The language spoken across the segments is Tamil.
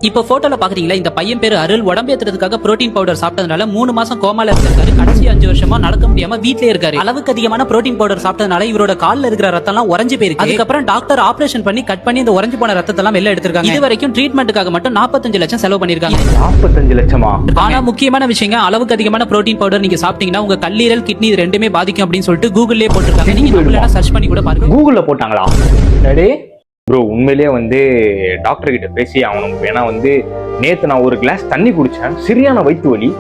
இப்ப போட்டோல பாக்குறீங்களா, இந்த பையன் பேரு அருள். உடம்பேத்துறதுக்காக புரோட்டீன் பவுடர் சாப்பிட்டதுனால 3 மாசம் கோமால இருக்காரு. கடைசி 5 வருஷமா நடக்க முடியாம வீட்லயே இருக்காரு. அளவுக்கு அதிகமான புரோட்டீன் பவுடர் சாப்பிட்டதுனால இவரோட கால்ல இருக்கிற ரத்தம் எல்லாம் உறைஞ்சு போயிருக்கு. அதுக்கப்புறம் டாக்டர் ஆபரேஷன் பண்ணி கட் பண்ணி இந்த உறைஞ்சு போன ரத்தத்தை எல்லாம் வெளில எடுத்திருக்காங்க. இது வரைக்கும் ட்ரீட்மெண்ட்டுக்காக மட்டும் 45 லட்சம் செலவு பண்ணிருக்காங்க. 45 லட்சமா? ஆனா முக்கியமான விஷயங்க, அளவுக்கு அதிகமான புரோட்டீன் பவுடர் நீங்க சாப்பிட்டீங்கன்னா உங்க கல்லீரல், கிட்னி இது ரெண்டுமே பாதிக்கும் அப்படின்னு சொல்லிட்டு கூகுள்லயே போட்டிருக்காங்க. நீங்க நம்மள சர்ச் பண்ணி கூட பாருங்க. கூகுள்ல போட்டாங்களா? ப்ரோ உண்மையிலேயே டாக்டர் கிட்ட பேசி ஆகணும். ஏன்னா நேத்து நான் ஒரு கிளாஸ் தண்ணி குடிச்சேன், சரியான வயிற்று வலி.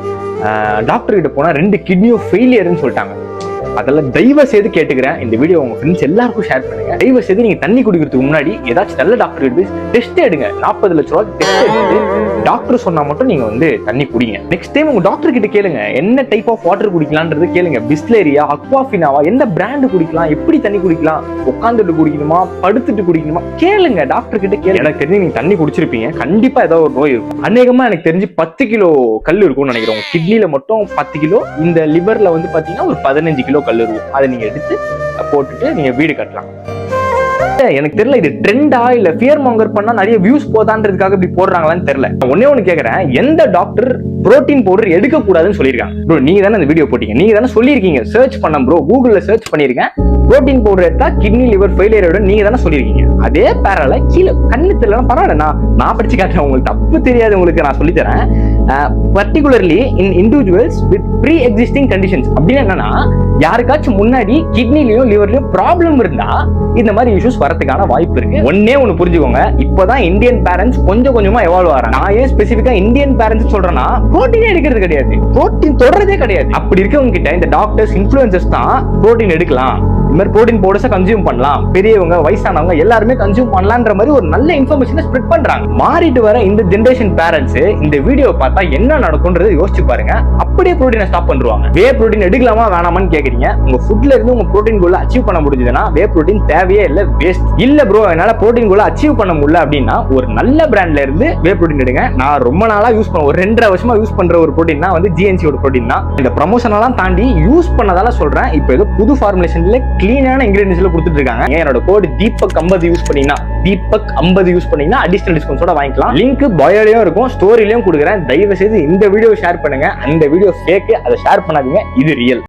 டாக்டர் கிட்ட போனா 2 கிட்னியும் ஃபெயிலியர்னு சொல்லிட்டாங்க. அதெல்லாம் தயவு செய்து கேட்டுக்கிறேன், இந்த வீடியோ உங்க ஃப்ரெண்ட்ஸ் எல்லாருக்கும் ஷேர் பண்ணுங்க. தயவு செய்து நீங்க தண்ணி குடிக்கிறதுக்கு முன்னாடி ஏதாச்சும் நல்ல டாக்டர் கிட்ட போய் டெஸ்ட் எடுங்க. 40 லட்சம் ரூபாய்க்கு டெஸ்ட் எடுத்து டாக்டர் சொன்னா மட்டும் நீங்க தண்ணி குடிங்க. நெக்ஸ்ட் டைம் உங்க டாக்டர் கிட்ட கேளுங்க, என்ன டைப் ஆஃப் வாட்டர் குடிக்கலான்றது கேளுங்க. பிஸ்லேரியா, அக்வாஃபினாவா, எந்த பிராண்ட் குடிக்கலாம், எப்படி தண்ணி குடிக்கலாம், உட்காந்துட்டு குடிக்கணுமா, படுத்துட்டு குடிக்கணுமா, கேளுங்க டாக்டர் கிட்ட கேளுங்க. எனக்கு தெரிஞ்சு நீங்க தண்ணி குடிச்சிருப்பீங்க, கண்டிப்பா ஏதாவது ஒரு நோய் இருக்கும். அநேகமா எனக்கு தெரிஞ்சு 10 கிலோ கல் இருக்கும்னு நினைக்கிறேன். உங்க கிட்னில மட்டும் 10 கிலோ, இந்த லிவர்ல பாத்தீங்கன்னா ஒரு 15 கிலோ கல் இருக்கும். அதை நீங்க எடுத்து போட்டுட்டு நீங்க வீடு கட்டலாம். எனக்கு தெரியல இது ட்ரெண்டா இல்ல ஃபியர் மாங்கர் பண்ணா நிறைய வியூஸ் போதான்றதுக்காக இப்படி போடுறாங்களான்னு தெரியல. ஒண்ணு கேக்குறேன், எந்த டாக்டர் புரோட்டீன் பவுடர் எடுக்க கூடாதுன்னு சொல்லிருக்காங்க? ப்ரோ நீங்க தானே இந்த வீடியோ போட்டீங்க, நீங்க தானே சொல்லிருக்கீங்க. சர்ச் பண்ண ப்ரோ, கூகுள்ல சர்ச் பண்ணிருக்கேன், புரோட்டீன் பவுடர் எடுத்தா கிட்னி லிவர் ஃபெயிலியரோட நீங்க தானே சொல்லிருக்கீங்க. அதே பேரால கீழே கண்ணு தெரியல, பரவாயில்ல நான் படிச்சு காட்டுறேன், உங்களுக்கு தப்பு தெரியாது, உங்களுக்கு நான் சொல்லி தரேன். Particularly in individuals with pre existing conditions அப்படின்னு என்னன்னா, யாருக்காச்சும் முன்னாடி கிட்னிலயும் லிவர்லயும் ப்ராப்ளம் இருந்தா இந்த மாதிரி இஷ்யூஸ் வரதுக்கான வாய்ப்பு இருக்கு. ஒண்ணு புரிஞ்சுக்கோங்க, இப்பதான் இந்தியன் பேரண்ட்ஸ் கொஞ்சம் கொஞ்சமா எவால்வ் ஆறாங்க. நான் ஏன் ஸ்பெசிபிக்கா இந்தியன் பேரண்ட்ஸ் சொல்றேன்னா, புரோட்டீன் எடுக்கிறது கிடையாது, புரோட்டீன் தொடரதே கிடையாது. அப்படி இருக்கவங்க கிட்ட இந்த டாக்டர்ஸ், இன்ஃப்ளூயன்சர்ஸ் தான் புரோட்டீன் எடுக்கலாம், இந்த மாதிரி புரோட்டீன் பவுடர்ஸை கன்சியூம் பண்ணலாம், பெரியவங்க வயசானவங்க எல்லாருமே கன்சியூம் பண்ணலான்ற மாதிரி ஒரு நல்ல இன்ஃபர்மேஷனை ஸ்ப்ரெட் பண்றாங்க. மாறிட்டு வர இந்த ஜெனரேஷன் பேரண்ட்ஸ் இந்த வீடியோ பார்த்தா என்ன நடக்கும்ன்றது யோசிச்சு பாருங்க. அப்படியே புரோட்டீனை ஸ்டாப் பண்ணுவாங்க. வே புரோட்டீன் எடுக்கலாமா வேணாமான்னு கேக்குறீங்க. உங்க ஃபுட்ல இருந்து உங்க புரோட்டீன் கோல் அச்சீவ் பண்ண முடிஞ்சதுன்னா வே புரோட்டீன் தேவையே இல்ல, வேஸ்ட். இல்ல ப்ரோ என்னால புரோட்டீன் கோல் அச்சீவ் பண்ண முடியல அப்படின்னா ஒரு நல்ல பிராண்ட்ல இருந்து வே புரோட்டீன் எடுங்க. நான் ரொம்ப நாளா யூஸ் பண்ண, ஒரு 2.5 வருஷமா யூஸ் பண்ற ஒரு புரோட்டீன் தான் ஜிஎன்சியோட புரோட்டீன் தான். இந்த ப்ரமோஷன் எல்லாம் தாண்டி யூஸ் பண்ணதால சொல்றேன். இப்போ ஏதோ புது ஃபார்முலேஷன்ல கிளீனான இன்கிரிடியன்ஸ்ல கொடுத்துட்டு இருக்காங்க. என்னோட கோட் தீபக் 50 யூஸ் பண்ணீங்கன்னா, தீபக் 50 யூஸ் பண்ணீங்கன்னா அடிஷனல் டிஸ்கவுண்ட்ஸோட வாங்கிக்கலாம். லிங்க் பயோலயும் இருக்கும், ஸ்டோரிலையும் கொடுக்குறேன். தயவு செய்து இந்த வீடியோ ஷேர் பண்ணுங்க. அந்த வீடியோ ஃபேக், அதை ஷேர் பண்ணாதீங்க, இது ரியல்.